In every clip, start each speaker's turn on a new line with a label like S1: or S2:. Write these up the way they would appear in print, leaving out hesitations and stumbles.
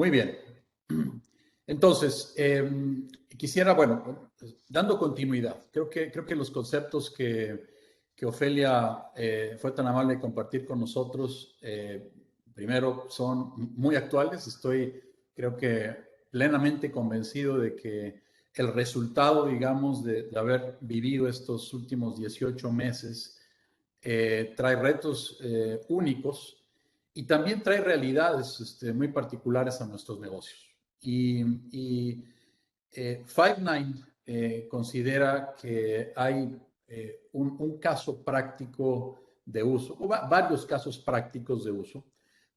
S1: Muy bien. Entonces, quisiera, bueno, dando continuidad, creo que los conceptos que Ofelia fue tan amable de compartir con nosotros, primero, son muy actuales. Estoy, creo que, plenamente convencido de que el resultado, digamos, de haber vivido estos últimos 18 meses trae retos únicos y también trae realidades muy particulares a nuestros negocios. Y Five9 considera que hay un caso práctico de uso, o varios casos prácticos de uso,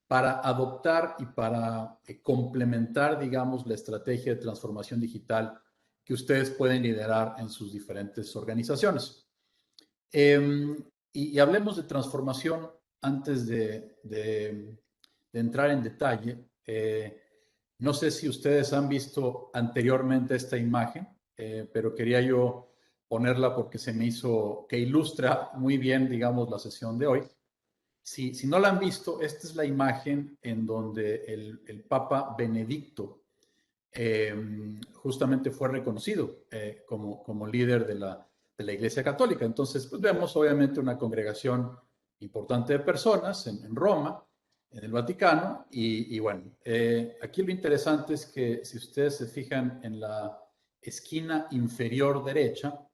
S1: para adoptar y para complementar, digamos, la estrategia de transformación digital que ustedes pueden liderar en sus diferentes organizaciones. Y hablemos de transformación antes de entrar en detalle. No sé si ustedes han visto anteriormente esta imagen, pero quería yo ponerla porque se me hizo que ilustra muy bien, digamos, la sesión de hoy. Si no la han visto, esta es la imagen en donde el Papa Benedicto justamente fue reconocido como líder de la Iglesia Católica. Entonces, pues vemos obviamente una congregación importante de personas en Roma, en el Vaticano, y bueno, aquí lo interesante es que si ustedes se fijan en la esquina inferior derecha,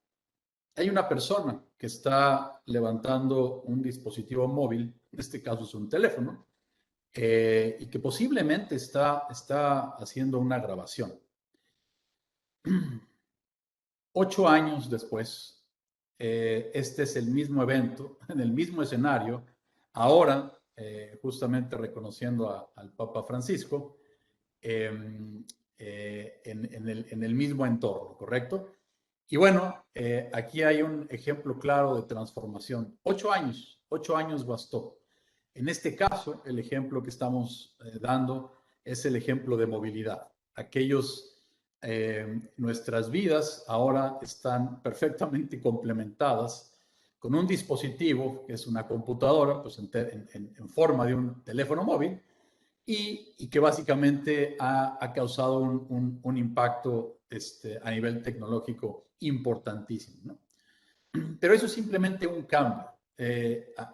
S1: hay una persona que está levantando un dispositivo móvil, en este caso es un teléfono, y que posiblemente está haciendo una grabación. 8 años después, este es el mismo evento, en el mismo escenario, ahora justamente reconociendo al Papa Francisco en el mismo entorno, ¿correcto? Y bueno, aquí hay un ejemplo claro de transformación. 8 años bastó. En este caso, el ejemplo que estamos dando es el ejemplo de movilidad. Nuestras vidas ahora están perfectamente complementadas con un dispositivo que es una computadora, pues en forma de un teléfono móvil, y que básicamente ha causado un impacto a nivel tecnológico importantísimo, ¿no? Pero eso es simplemente un cambio.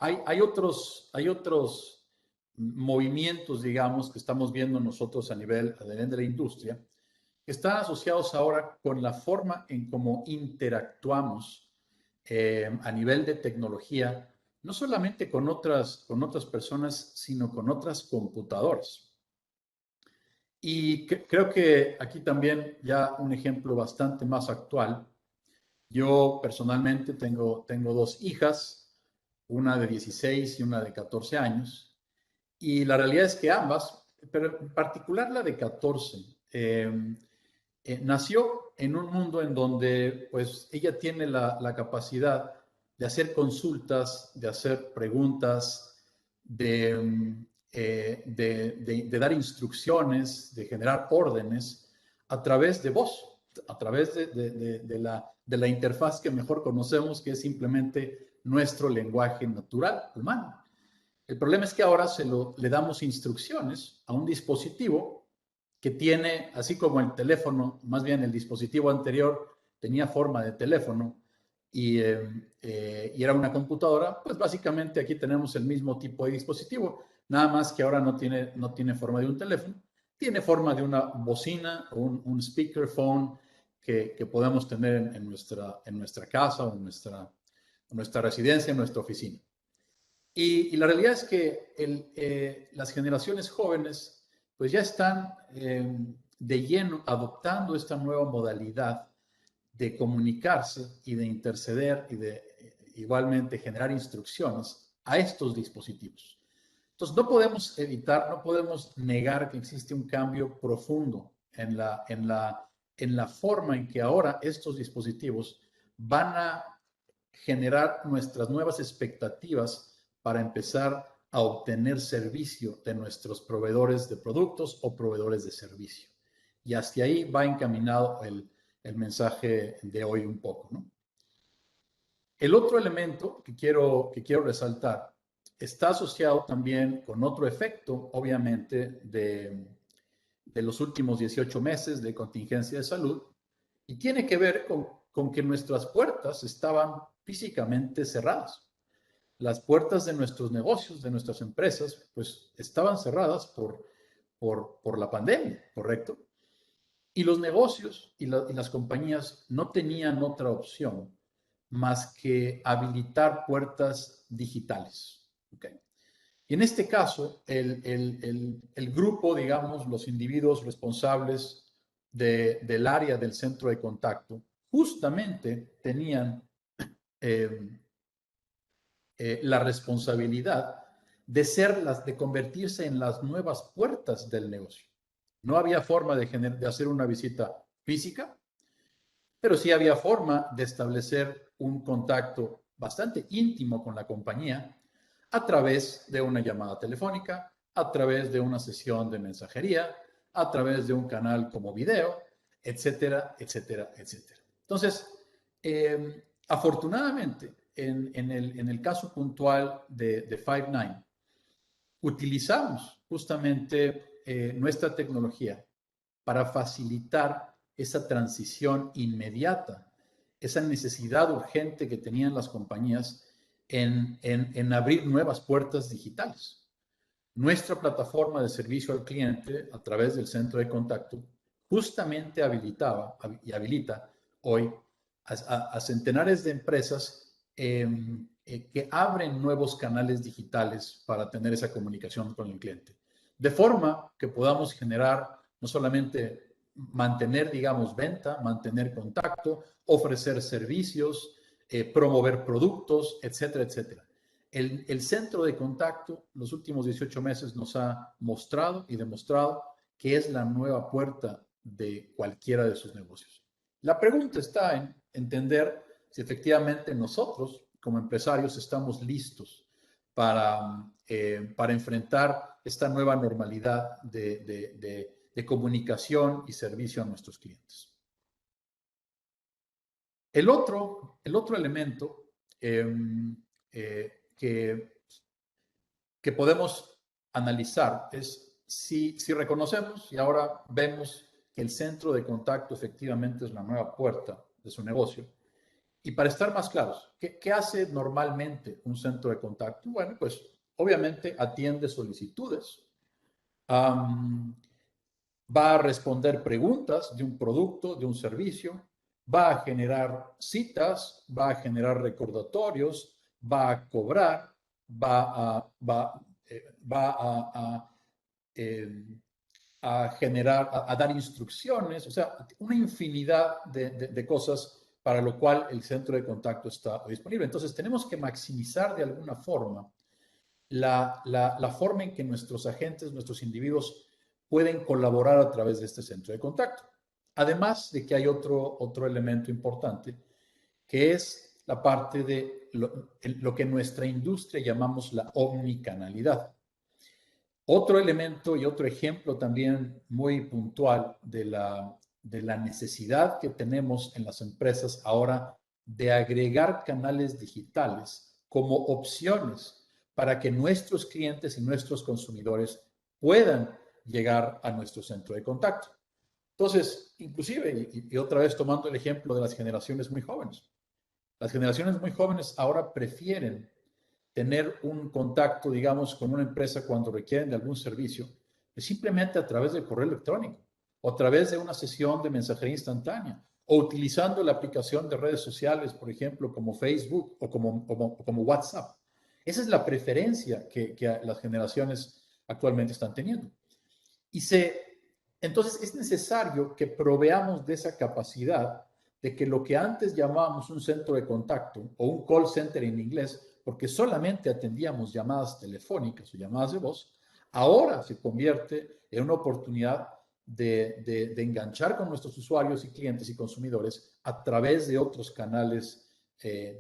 S1: Hay otros movimientos, digamos, que estamos viendo nosotros a nivel de la industria, que están asociados ahora con la forma en cómo interactuamos a nivel de tecnología, no solamente con otras personas, sino con otras computadoras. Y creo que aquí también ya un ejemplo bastante más actual. Yo personalmente tengo dos hijas, una de 16 y una de 14 años, y la realidad es que ambas, pero en particular la de 14, nació en un mundo en donde pues ella tiene la capacidad de hacer consultas, de hacer preguntas, de dar instrucciones, de generar órdenes a través de voz, a través de la interfaz que mejor conocemos, que es simplemente nuestro lenguaje natural, humano. El problema es que ahora le damos instrucciones a un dispositivo que tiene, así como el teléfono, más bien el dispositivo anterior tenía forma de teléfono y era una computadora, pues básicamente aquí tenemos el mismo tipo de dispositivo, nada más que ahora no tiene forma de un teléfono, tiene forma de una bocina o un speakerphone que podemos tener en nuestra casa o en nuestra residencia, en nuestra oficina. Y la realidad es que las generaciones jóvenes pues ya están de lleno adoptando esta nueva modalidad de comunicarse y de interceder y de igualmente generar instrucciones a estos dispositivos. Entonces no podemos evitar, no podemos negar que existe un cambio profundo en la forma en que ahora estos dispositivos van a generar nuestras nuevas expectativas para empezar a obtener servicio de nuestros proveedores de productos o proveedores de servicio. Y hacia ahí va encaminado el mensaje de hoy un poco, ¿no? El otro elemento que quiero resaltar está asociado también con otro efecto, obviamente, de los últimos 18 meses de contingencia de salud y tiene que ver con que nuestras puertas estaban físicamente cerradas. Las puertas de nuestros negocios, de nuestras empresas, pues estaban cerradas por la pandemia, ¿correcto? Y los negocios y las compañías no tenían otra opción más que habilitar puertas digitales. ¿Okay? Y en este caso, el grupo, digamos, los individuos responsables del área del centro de contacto, justamente tenían eh, la responsabilidad de convertirse en las nuevas puertas del negocio. No había forma de hacer una visita física, pero sí había forma de establecer un contacto bastante íntimo con la compañía a través de una llamada telefónica, a través de una sesión de mensajería, a través de un canal como video, etcétera, etcétera, etcétera. Entonces, afortunadamente, en el caso puntual de Five9, utilizamos justamente nuestra tecnología para facilitar esa transición inmediata, esa necesidad urgente que tenían las compañías en abrir nuevas puertas digitales. Nuestra plataforma de servicio al cliente a través del centro de contacto justamente habilitaba y habilita hoy a centenares de empresas que abren nuevos canales digitales para tener esa comunicación con el cliente. De forma que podamos generar no solamente mantener, digamos, venta, mantener contacto, ofrecer servicios, promover productos, etcétera, etcétera. El centro de contacto los últimos 18 meses nos ha mostrado y demostrado que es la nueva puerta de cualquiera de sus negocios. La pregunta está en entender si efectivamente nosotros, como empresarios, estamos listos para enfrentar esta nueva normalidad de comunicación y servicio a nuestros clientes. El otro elemento que podemos analizar es si reconocemos y ahora vemos que el centro de contacto efectivamente es la nueva puerta de su negocio. Y para estar más claros, ¿qué hace normalmente un centro de contacto? Bueno, pues obviamente atiende solicitudes, va a responder preguntas de un producto, de un servicio, va a generar citas, va a generar recordatorios, va a cobrar, va a generar, a dar instrucciones, o sea, una infinidad de cosas para lo cual el centro de contacto está disponible. Entonces, tenemos que maximizar de alguna forma la forma en que nuestros agentes, nuestros individuos pueden colaborar a través de este centro de contacto. Además de que hay otro elemento importante, que es la parte de lo que en nuestra industria llamamos la omnicanalidad. Otro elemento y otro ejemplo también muy puntual de la necesidad que tenemos en las empresas ahora de agregar canales digitales como opciones para que nuestros clientes y nuestros consumidores puedan llegar a nuestro centro de contacto. Entonces, inclusive, y otra vez tomando el ejemplo de las generaciones muy jóvenes, las generaciones muy jóvenes ahora prefieren tener un contacto, digamos, con una empresa cuando requieren de algún servicio, es simplemente a través del correo electrónico o a través de una sesión de mensajería instantánea o utilizando la aplicación de redes sociales, por ejemplo, como Facebook o como WhatsApp. Esa es la preferencia que las generaciones actualmente están teniendo. Entonces es necesario que proveamos de esa capacidad de que lo que antes llamábamos un centro de contacto o un call center en inglés, porque solamente atendíamos llamadas telefónicas o llamadas de voz, ahora se convierte en una oportunidad de enganchar con nuestros usuarios y clientes y consumidores a través de otros canales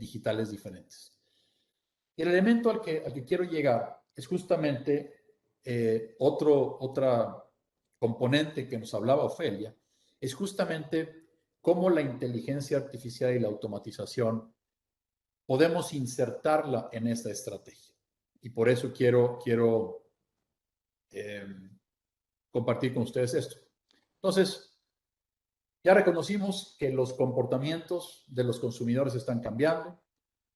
S1: digitales diferentes. El elemento al que quiero llegar es justamente otra componente que nos hablaba Ofelia, es justamente cómo la inteligencia artificial y la automatización podemos insertarla en esta estrategia. Y por eso quiero compartir con ustedes esto. Entonces, ya reconocimos que los comportamientos de los consumidores están cambiando,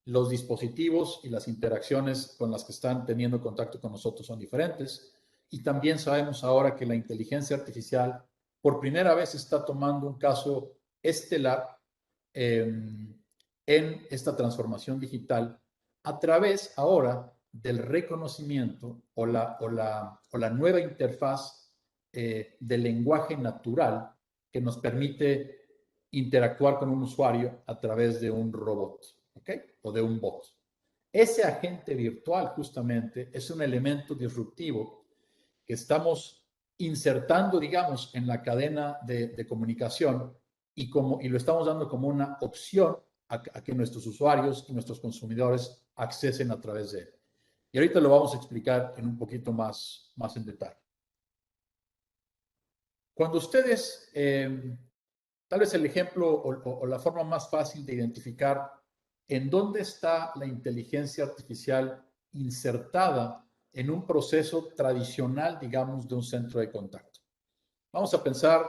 S1: los dispositivos y las interacciones con las que están teniendo contacto con nosotros son diferentes, y también sabemos ahora que la inteligencia artificial por primera vez está tomando un caso estelar en esta transformación digital a través ahora del reconocimiento o la nueva interfaz del lenguaje natural que nos permite interactuar con un usuario a través de un robot, ¿ok? O de un bot. Ese agente virtual justamente es un elemento disruptivo que estamos insertando, digamos, en la cadena de comunicación y lo estamos dando como una opción a que nuestros usuarios y nuestros consumidores accesen a través de él. Y ahorita lo vamos a explicar en un poquito más en detalle. Cuando ustedes, tal vez el ejemplo o la forma más fácil de identificar en dónde está la inteligencia artificial insertada en un proceso tradicional, digamos, de un centro de contacto. Vamos a pensar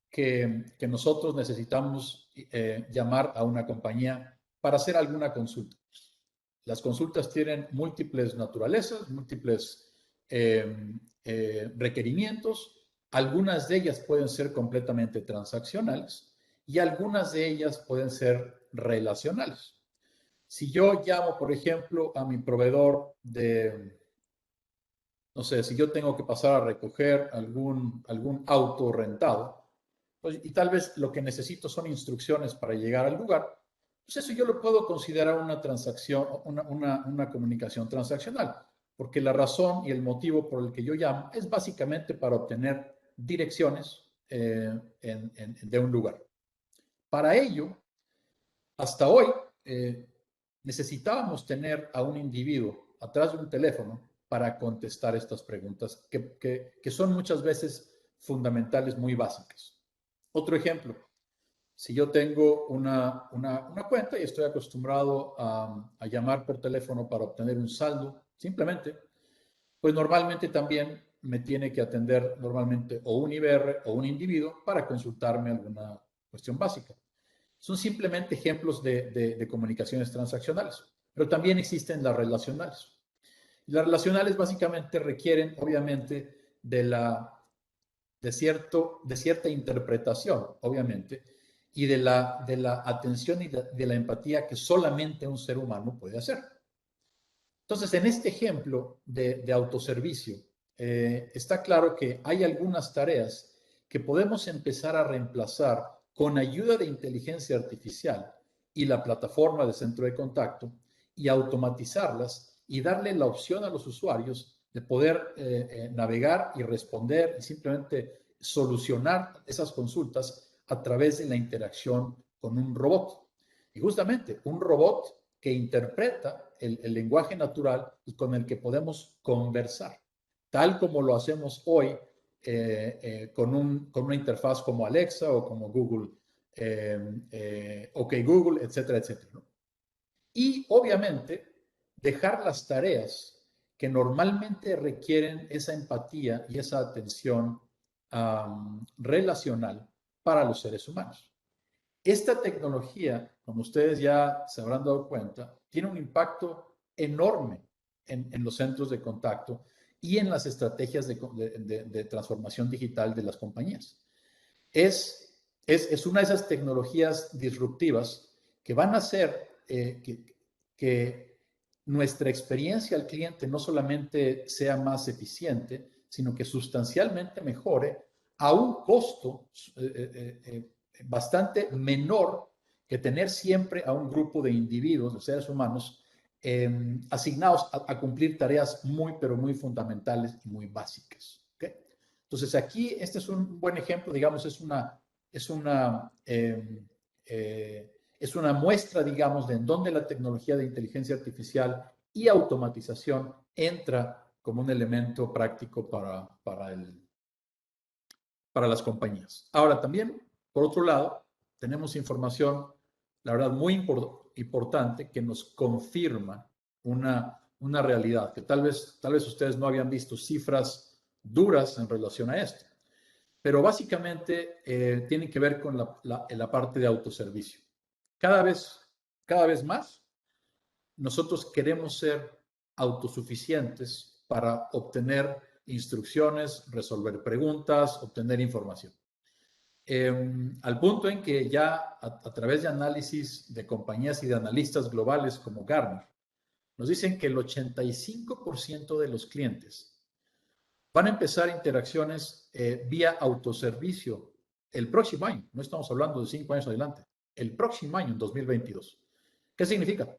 S1: que nosotros necesitamos llamar a una compañía para hacer alguna consulta. Las consultas tienen múltiples naturalezas, múltiples requerimientos. Algunas de ellas pueden ser completamente transaccionales y algunas de ellas pueden ser relacionales. Si yo llamo, por ejemplo, a mi proveedor de, no sé, si yo tengo que pasar a recoger algún auto rentado, pues, y tal vez lo que necesito son instrucciones para llegar al lugar, pues eso yo lo puedo considerar una transacción, una comunicación transaccional, porque la razón y el motivo por el que yo llamo es básicamente para obtener direcciones de un lugar. Para ello, hasta hoy, necesitábamos tener a un individuo atrás de un teléfono para contestar estas preguntas que son muchas veces fundamentales, muy básicas. Otro ejemplo, si yo tengo una cuenta y estoy acostumbrado a llamar por teléfono para obtener un saldo, simplemente, pues normalmente también me tiene que atender normalmente o un IBR o un individuo para consultarme alguna cuestión básica. Son simplemente ejemplos de comunicaciones transaccionales, pero también existen las relacionales. Las relacionales básicamente requieren, obviamente, de cierta interpretación, obviamente, y de la atención y de la empatía que solamente un ser humano puede hacer. Entonces, en este ejemplo de autoservicio, está claro que hay algunas tareas que podemos empezar a reemplazar con ayuda de inteligencia artificial y la plataforma de centro de contacto y automatizarlas y darle la opción a los usuarios de poder navegar y responder y simplemente solucionar esas consultas a través de la interacción con un robot. Y justamente un robot que interpreta el lenguaje natural y con el que podemos conversar, tal como lo hacemos hoy con una interfaz como Alexa o como Google, OK Google, etcétera, etcétera, ¿no? Y obviamente dejar las tareas que normalmente requieren esa empatía y esa atención relacional para los seres humanos. Esta tecnología, como ustedes ya se habrán dado cuenta, tiene un impacto enorme en los centros de contacto y en las estrategias de transformación digital de las compañías. Es una de esas tecnologías disruptivas que van a hacer que nuestra experiencia al cliente no solamente sea más eficiente, sino que sustancialmente mejore a un costo bastante menor que tener siempre a un grupo de individuos, de seres humanos, asignados a cumplir tareas muy, pero muy fundamentales y muy básicas. ¿Okay? Entonces, aquí este es un buen ejemplo, digamos, es una muestra, digamos, de en dónde la tecnología de inteligencia artificial y automatización entra como un elemento práctico para las compañías. Ahora, también, por otro lado, tenemos información, la verdad, muy importante que nos confirma una realidad, que tal vez ustedes no habían visto cifras duras en relación a esto. pero básicamente tienen que ver con la parte de autoservicio. Cada vez más, nosotros queremos ser autosuficientes para obtener instrucciones, resolver preguntas, obtener información. Al punto en que ya a través de análisis de compañías y de analistas globales como Gartner, nos dicen que el 85% de los clientes van a empezar interacciones vía autoservicio el próximo año. No estamos hablando de 5 años adelante. El próximo año, en 2022. ¿Qué significa?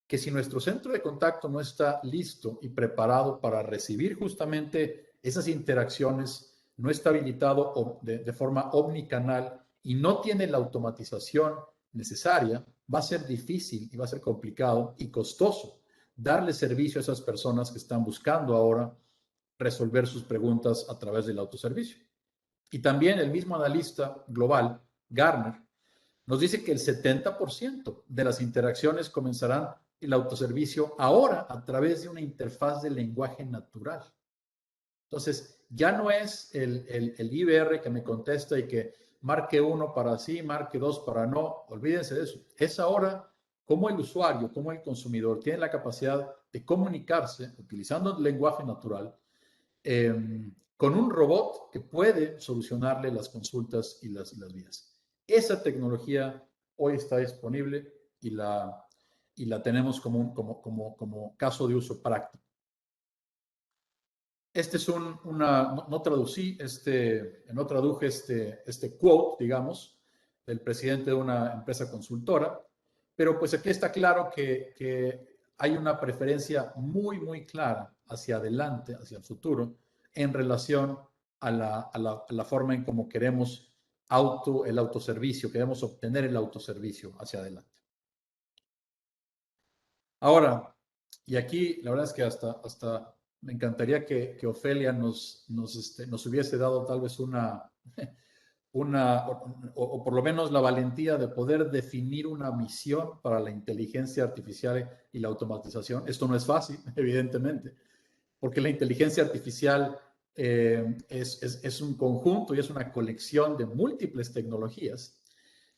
S1: Que si nuestro centro de contacto no está listo y preparado para recibir justamente esas interacciones, no está habilitado de forma omnicanal y no tiene la automatización necesaria, va a ser difícil y va a ser complicado y costoso darle servicio a esas personas que están buscando ahora resolver sus preguntas a través del autoservicio. Y también el mismo analista global, Gartner, nos dice que el 70% de las interacciones comenzarán el autoservicio ahora a través de una interfaz de lenguaje natural. Entonces, ya no es el IBR que me contesta y que marque 1 para sí, marque 2 para no. Olvídense de eso. Es ahora cómo el usuario, cómo el consumidor tiene la capacidad de comunicarse utilizando el lenguaje natural con un robot que puede solucionarle las consultas y las vías. Esa tecnología hoy está disponible y la tenemos como caso de uso práctico. Este es no traducí, no traduje este quote, digamos, del presidente de una empresa consultora, pero pues aquí está claro que hay una preferencia muy, muy clara hacia adelante, hacia el futuro, en relación a la forma en cómo queremos el autoservicio, queremos obtener el autoservicio hacia adelante. Ahora, y aquí la verdad es que hasta me encantaría que Ofelia nos hubiese dado tal vez o por lo menos la valentía de poder definir una misión para la inteligencia artificial y la automatización. Esto no es fácil, evidentemente, porque la inteligencia artificial es un conjunto y es una colección de múltiples tecnologías,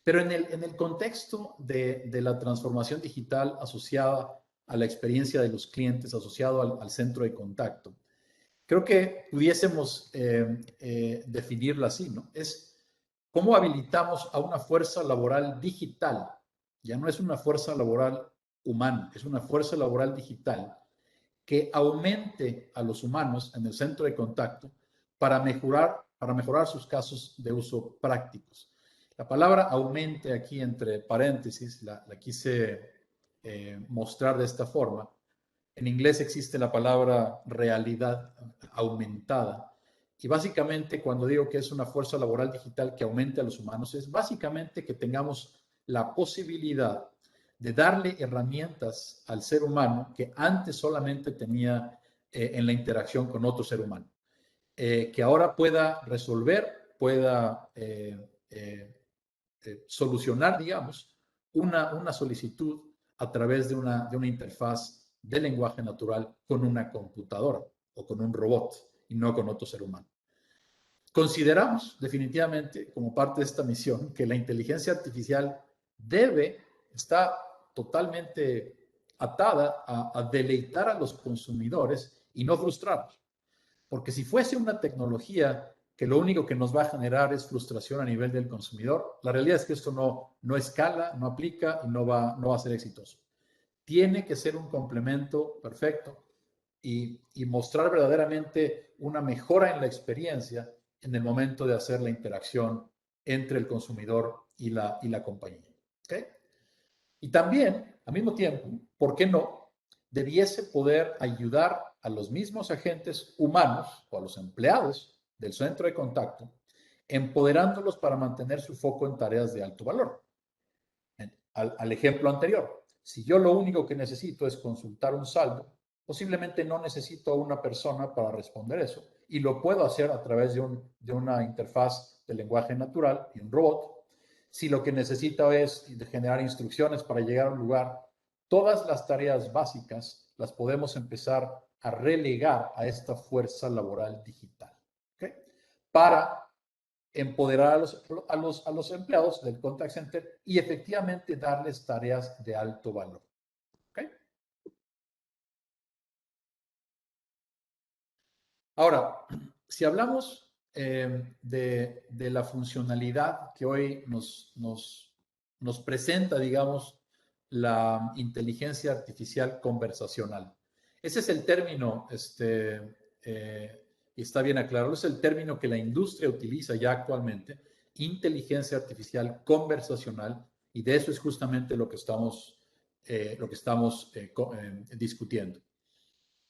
S1: pero en el contexto de la transformación digital asociada a la experiencia de los clientes, asociado al centro de contacto, creo que pudiésemos definirla así, ¿no? Es cómo habilitamos a una fuerza laboral digital. Ya no es una fuerza laboral humana, es una fuerza laboral digital que aumente a los humanos en el centro de contacto para mejorar sus casos de uso prácticos. La palabra aumente aquí entre paréntesis la quise mostrar de esta forma. En inglés existe la palabra realidad aumentada. Y básicamente cuando digo que es una fuerza laboral digital que aumente a los humanos, es básicamente que tengamos la posibilidad de darle herramientas al ser humano que antes solamente tenía en la interacción con otro ser humano. Que ahora pueda resolver, pueda solucionar, digamos, una solicitud a través de una interfaz de lenguaje natural con una computadora o con un robot y no con otro ser humano. Consideramos definitivamente como parte de esta misión que la inteligencia artificial está totalmente atada a deleitar a los consumidores y no frustrarlos. Porque si fuese una tecnología que lo único que nos va a generar es frustración a nivel del consumidor, la realidad es que esto no escala, no aplica y no va a ser exitoso. Tiene que ser un complemento perfecto y mostrar verdaderamente una mejora en la experiencia en el momento de hacer la interacción entre el consumidor y la compañía. ¿Okay? Y también, al mismo tiempo, ¿por qué no? Debiese poder ayudar a los mismos agentes humanos o a los empleados del centro de contacto, empoderándolos para mantener su foco en tareas de alto valor. Al ejemplo anterior, si yo lo único que necesito es consultar un saldo, posiblemente no necesito a una persona para responder eso y lo puedo hacer a través de una interfaz de lenguaje natural y un robot. Si lo que necesito es generar instrucciones para llegar a un lugar, todas las tareas básicas las podemos empezar a relegar a esta fuerza laboral digital, ¿okay? Para empoderar a los empleados del contact center y efectivamente darles tareas de alto valor. ¿Okay? Ahora, si hablamos de la funcionalidad que hoy nos presenta, digamos, la inteligencia artificial conversacional. Ese es el término, y está bien aclarado, es el término que la industria utiliza ya actualmente, inteligencia artificial conversacional, y de eso es justamente lo que estamos discutiendo.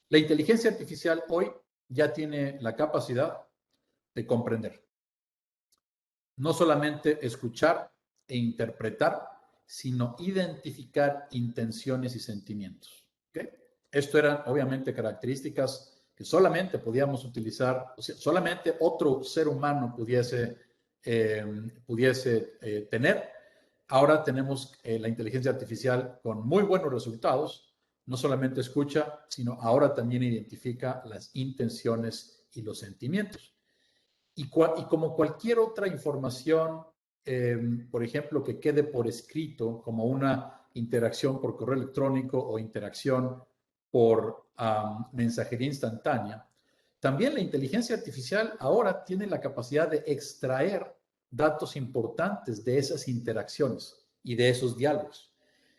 S1: La inteligencia artificial hoy ya tiene la capacidad de comprender, no solamente escuchar e interpretar, sino identificar intenciones y sentimientos. ¿Okay? Esto eran obviamente características que solamente podíamos utilizar, o sea, solamente otro ser humano pudiese tener. Ahora tenemos la inteligencia artificial con muy buenos resultados. No solamente escucha, sino ahora también identifica las intenciones y los sentimientos. Y como cualquier otra información, por ejemplo, que quede por escrito, como una interacción por correo electrónico o interacción por mensajería instantánea, también la inteligencia artificial ahora tiene la capacidad de extraer datos importantes de esas interacciones y de esos diálogos.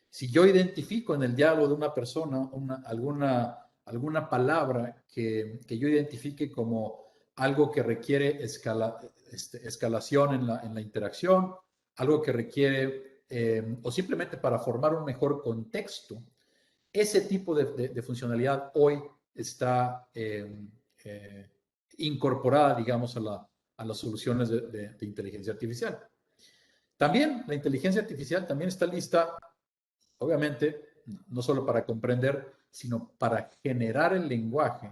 S1: Si yo identifico en el diálogo de una persona alguna palabra que yo identifique como algo que requiere escalación en la interacción, algo que requiere, o simplemente para formar un mejor contexto, ese tipo de funcionalidad hoy está incorporada, digamos, a las soluciones de inteligencia artificial. También la inteligencia artificial también está lista, obviamente, no solo para comprender, sino para generar el lenguaje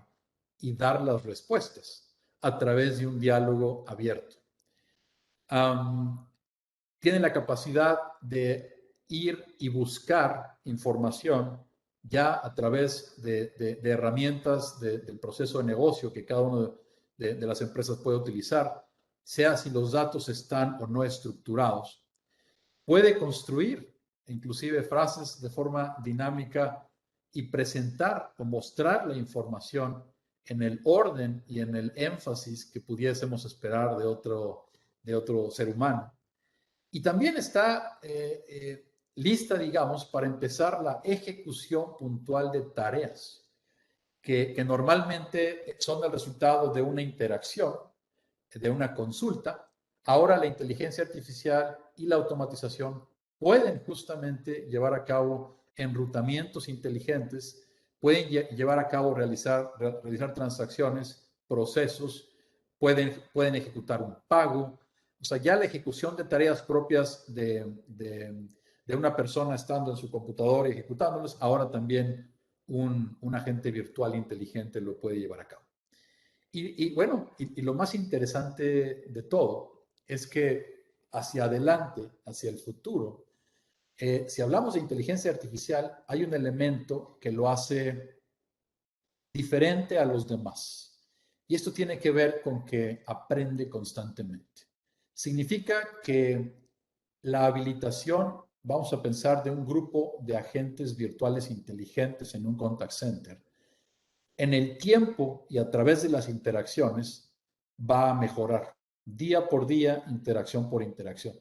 S1: y dar las respuestas a través de un diálogo abierto. Tienen la capacidad de ir y buscar información ya a través de herramientas del proceso de negocio que cada uno de las empresas puede utilizar, sea si los datos están o no estructurados. Puede construir inclusive frases de forma dinámica y presentar o mostrar la información en el orden y en el énfasis que pudiésemos esperar de otro ser humano. Y también está lista, digamos, para empezar la ejecución puntual de tareas que normalmente son el resultado de una interacción, de una consulta. Ahora la inteligencia artificial y la automatización pueden justamente llevar a cabo enrutamientos inteligentes, pueden llevar a cabo realizar transacciones, procesos, pueden ejecutar un pago. O sea, ya la ejecución de tareas propias de una persona estando en su computadora y ejecutándolas, ahora también un agente virtual inteligente lo puede llevar a cabo. Bueno, lo más interesante de todo es que hacia adelante, hacia el futuro, si hablamos de inteligencia artificial, hay un elemento que lo hace diferente a los demás. Y esto tiene que ver con que aprende constantemente. Significa que la habilitación, vamos a pensar, de un grupo de agentes virtuales inteligentes en un contact center, en el tiempo y a través de las interacciones va a mejorar día por día, interacción por interacción.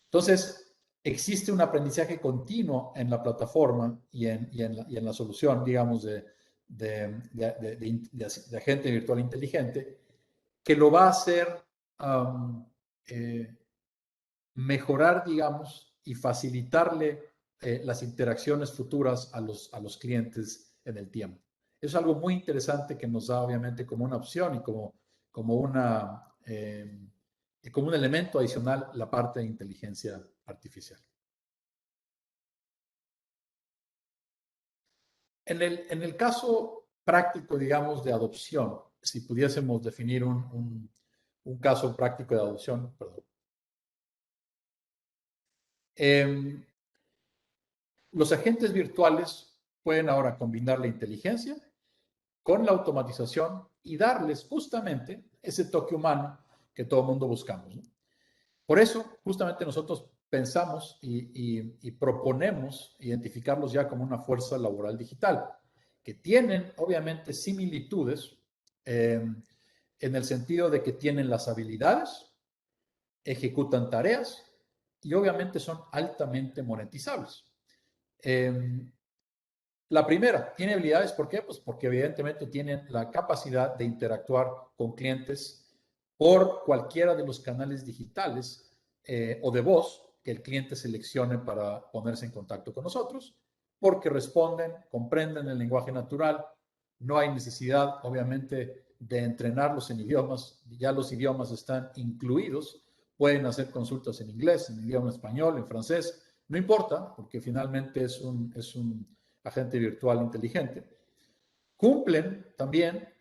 S1: Entonces, existe un aprendizaje continuo en la plataforma y en la solución, digamos, de agente virtual inteligente, que lo va a hacer mejorar, digamos, y facilitarle las interacciones futuras a los clientes en el tiempo. Es algo muy interesante que nos da, obviamente, como una opción y como un elemento adicional la parte de inteligencia artificial. En el caso práctico, digamos, de adopción, si pudiésemos definir un caso práctico de adopción, perdón. Los agentes virtuales pueden ahora combinar la inteligencia con la automatización y darles justamente ese toque humano que todo el mundo buscamos, ¿no? Por eso, justamente nosotros pensamos y proponemos identificarlos ya como una fuerza laboral digital, que tienen obviamente similitudes en el sentido de que tienen las habilidades, ejecutan tareas y obviamente son altamente monetizables. Eh, la primera, tiene habilidades, ¿por qué? Pues porque evidentemente tienen la capacidad de interactuar con clientes por cualquiera de los canales digitales o de voz que el cliente seleccione para ponerse en contacto con nosotros, porque responden, comprenden el lenguaje natural, no hay necesidad, obviamente, de entrenarlos en idiomas, ya los idiomas están incluidos, pueden hacer consultas en inglés, en idioma español, en francés, no importa, porque finalmente es un agente virtual inteligente. Cumplen también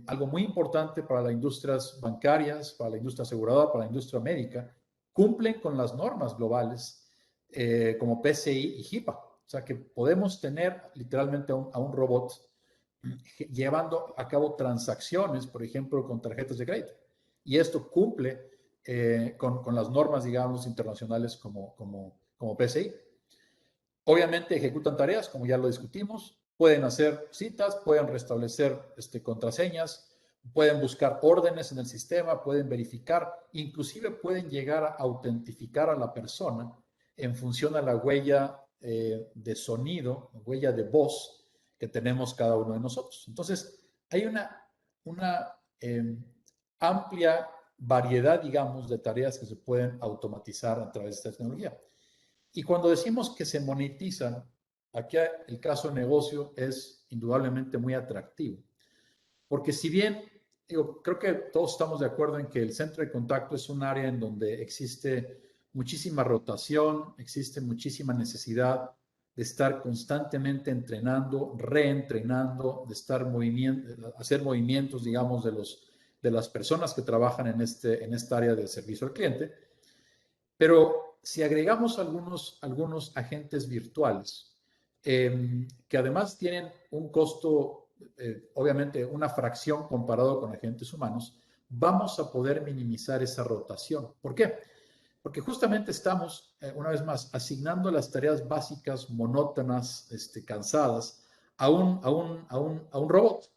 S1: algo muy importante para las industrias bancarias, para la industria aseguradora, para la industria médica, cumplen con las normas globales como PCI y HIPAA. O sea que podemos tener literalmente a un robot llevando a cabo transacciones, por ejemplo, con tarjetas de crédito. Y esto cumple con las normas, digamos, internacionales como PCI. Obviamente ejecutan tareas, como ya lo discutimos, pueden hacer citas, pueden restablecer contraseñas, pueden buscar órdenes en el sistema, pueden verificar, inclusive pueden llegar a autentificar a la persona en función a la huella de sonido, huella de voz que tenemos cada uno de nosotros. Entonces, hay una amplia variedad, digamos, de tareas que se pueden automatizar a través de esta tecnología. Y cuando decimos que se monetizan, aquí el caso de negocio es indudablemente muy atractivo. Porque si bien, digo, creo que todos estamos de acuerdo en que el centro de contacto es un área en donde existe muchísima rotación, existe muchísima necesidad de estar constantemente entrenando, reentrenando, de estar hacer movimientos, digamos, de las personas que trabajan en esta área de servicio al cliente. Pero si agregamos algunos agentes virtuales, que además tienen un costo, obviamente una fracción comparado con agentes humanos, vamos a poder minimizar esa rotación. ¿Por qué? Porque justamente estamos, una vez más, asignando las tareas básicas, monótonas, cansadas, a un robot.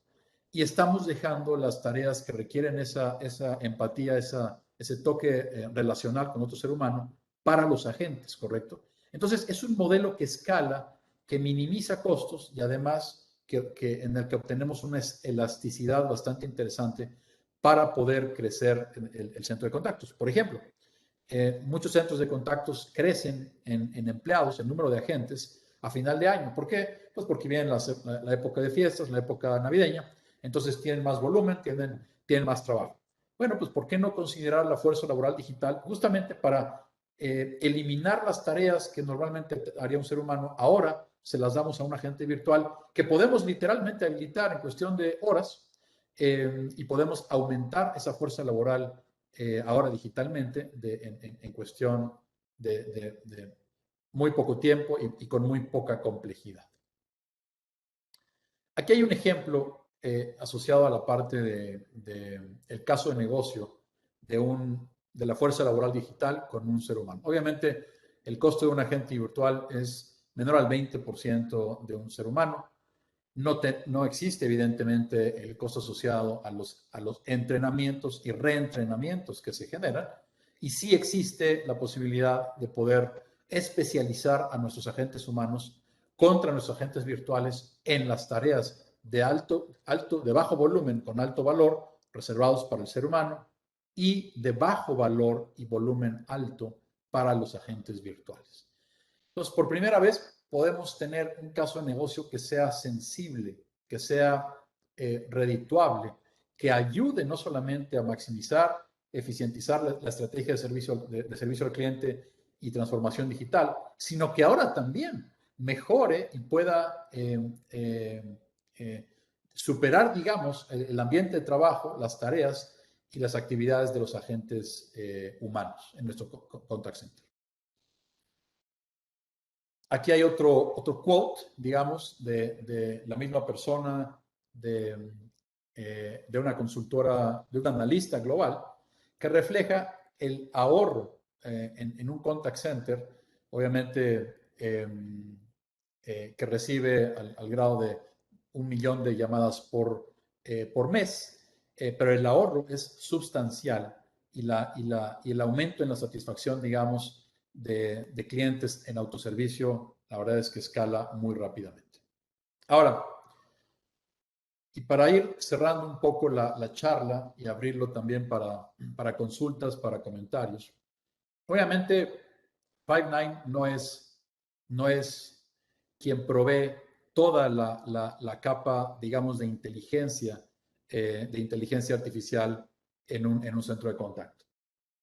S1: Y estamos dejando las tareas que requieren esa empatía, ese toque relacional con otro ser humano para los agentes, ¿correcto? Entonces, es un modelo que escala, que minimiza costos y además en el que obtenemos una elasticidad bastante interesante para poder crecer el centro de contactos. Por ejemplo, muchos centros de contactos crecen en empleados, el número de agentes a final de año. ¿Por qué? Pues porque viene la época de fiestas, la época navideña, entonces tienen más volumen, tienen más trabajo. Bueno, pues ¿por qué no considerar la fuerza laboral digital justamente para eliminar las tareas que normalmente haría un ser humano? Ahora se las damos a un agente virtual que podemos literalmente habilitar en cuestión de horas y podemos aumentar esa fuerza laboral ahora digitalmente en cuestión de muy poco tiempo y con muy poca complejidad. Aquí hay un ejemplo asociado a la parte el caso de negocio de la fuerza laboral digital con un ser humano. Obviamente, el costo de un agente virtual es menor al 20% de un ser humano. No existe, evidentemente, el costo asociado a los entrenamientos y reentrenamientos que se generan. Y sí existe la posibilidad de poder especializar a nuestros agentes humanos contra nuestros agentes virtuales en las tareas de bajo volumen con alto valor reservados para el ser humano y de bajo valor y volumen alto para los agentes virtuales. Entonces, por primera vez podemos tener un caso de negocio que sea sensible, que sea redituable, que ayude no solamente a maximizar, eficientizar la estrategia de servicio al cliente y transformación digital, sino que ahora también mejore y pueda superar, digamos, el ambiente de trabajo, las tareas y las actividades de los agentes humanos en nuestro contact center. Aquí hay otro quote, digamos, de la misma persona, de una consultora, de un analista global, que refleja el ahorro en un contact center, obviamente que recibe al grado de 1 millón de llamadas por mes, pero el ahorro es sustancial y el aumento en la satisfacción, digamos, de clientes en autoservicio, la verdad es que escala muy rápidamente. Ahora, y para ir cerrando un poco la charla y abrirlo también para consultas, para comentarios, obviamente Five9 no es quien provee toda la capa, digamos, de inteligencia artificial en un centro de contacto.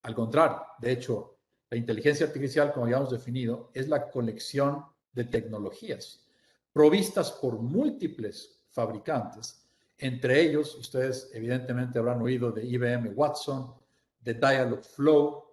S1: Al contrario, de hecho, la inteligencia artificial, como ya hemos definido, es la colección de tecnologías provistas por múltiples fabricantes. Entre ellos, ustedes evidentemente habrán oído de IBM Watson, de Dialogflow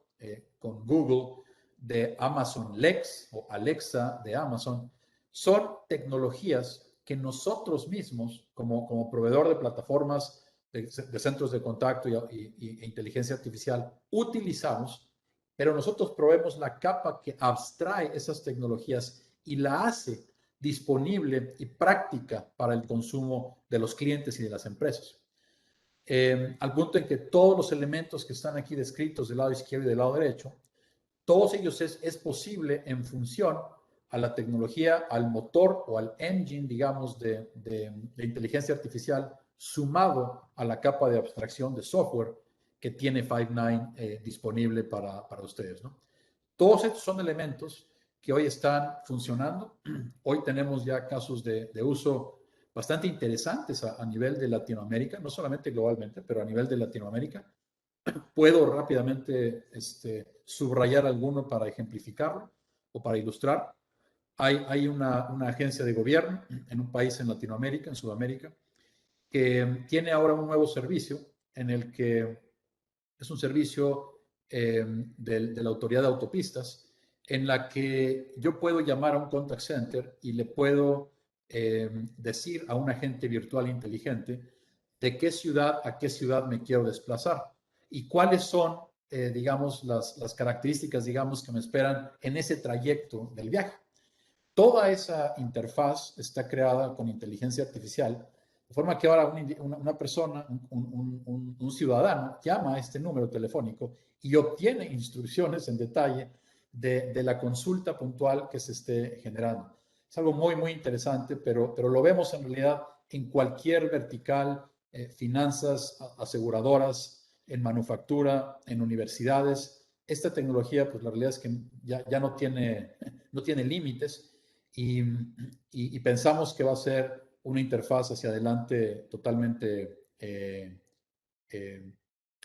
S1: con Google, de Amazon Lex o Alexa de Amazon. Son tecnologías que nosotros mismos, como proveedor de plataformas de centros de contacto e inteligencia artificial, utilizamos, pero nosotros proveemos la capa que abstrae esas tecnologías y la hace disponible y práctica para el consumo de los clientes y de las empresas. Al punto en que todos los elementos que están aquí descritos del lado izquierdo y del lado derecho, todos ellos es posible en función a la tecnología, al motor o al engine, digamos, de inteligencia artificial, sumado a la capa de abstracción de software que tiene Five9 disponible para ustedes, ¿no? Todos estos son elementos que hoy están funcionando. Hoy tenemos ya casos de uso bastante interesantes a nivel de Latinoamérica, no solamente globalmente, pero a nivel de Latinoamérica. Puedo rápidamente subrayar alguno para ejemplificarlo o para ilustrar. Hay una agencia de gobierno en un país en Latinoamérica, en Sudamérica, que tiene ahora un nuevo servicio en el que es un servicio de la autoridad de autopistas, en la que yo puedo llamar a un contact center y le puedo decir a un agente virtual inteligente de qué ciudad a qué ciudad me quiero desplazar y cuáles son, digamos, las características, digamos, que me esperan en ese trayecto del viaje. Toda esa interfaz está creada con inteligencia artificial, de forma que ahora una persona, un ciudadano, llama a este número telefónico y obtiene instrucciones en detalle de la consulta puntual que se esté generando. Es algo muy, muy interesante, pero lo vemos en realidad en cualquier vertical, finanzas, aseguradoras, en manufactura, en universidades. Esta tecnología, pues la realidad es que ya no tiene límites y pensamos que va a ser una interfaz hacia adelante totalmente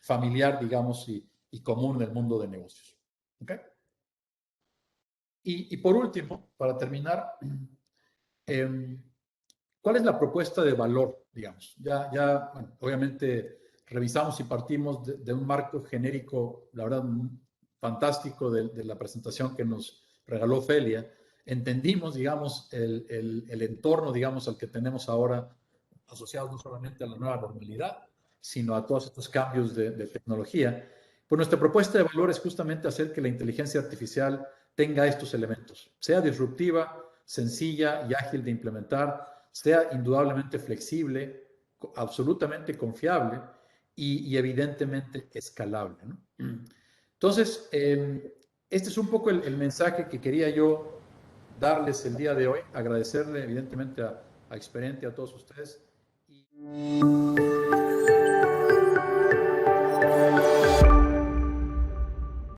S1: familiar, digamos, y común en el mundo de negocios. ¿Okay? Y por último, para terminar, ¿cuál es la propuesta de valor, digamos? Bueno, obviamente revisamos y partimos de un marco genérico, la verdad, fantástico de la presentación que nos regaló Felia. Entendimos, digamos, el entorno, digamos, al que tenemos ahora, asociado no solamente a la nueva normalidad, sino a todos estos cambios de tecnología. Pues nuestra propuesta de valor es justamente hacer que la inteligencia artificial tenga estos elementos, sea disruptiva, sencilla y ágil de implementar, sea indudablemente flexible, absolutamente confiable y evidentemente escalable, ¿no? Entonces, este es un poco el mensaje que quería yo darles el día de hoy, agradecerle evidentemente a Experiente, a todos ustedes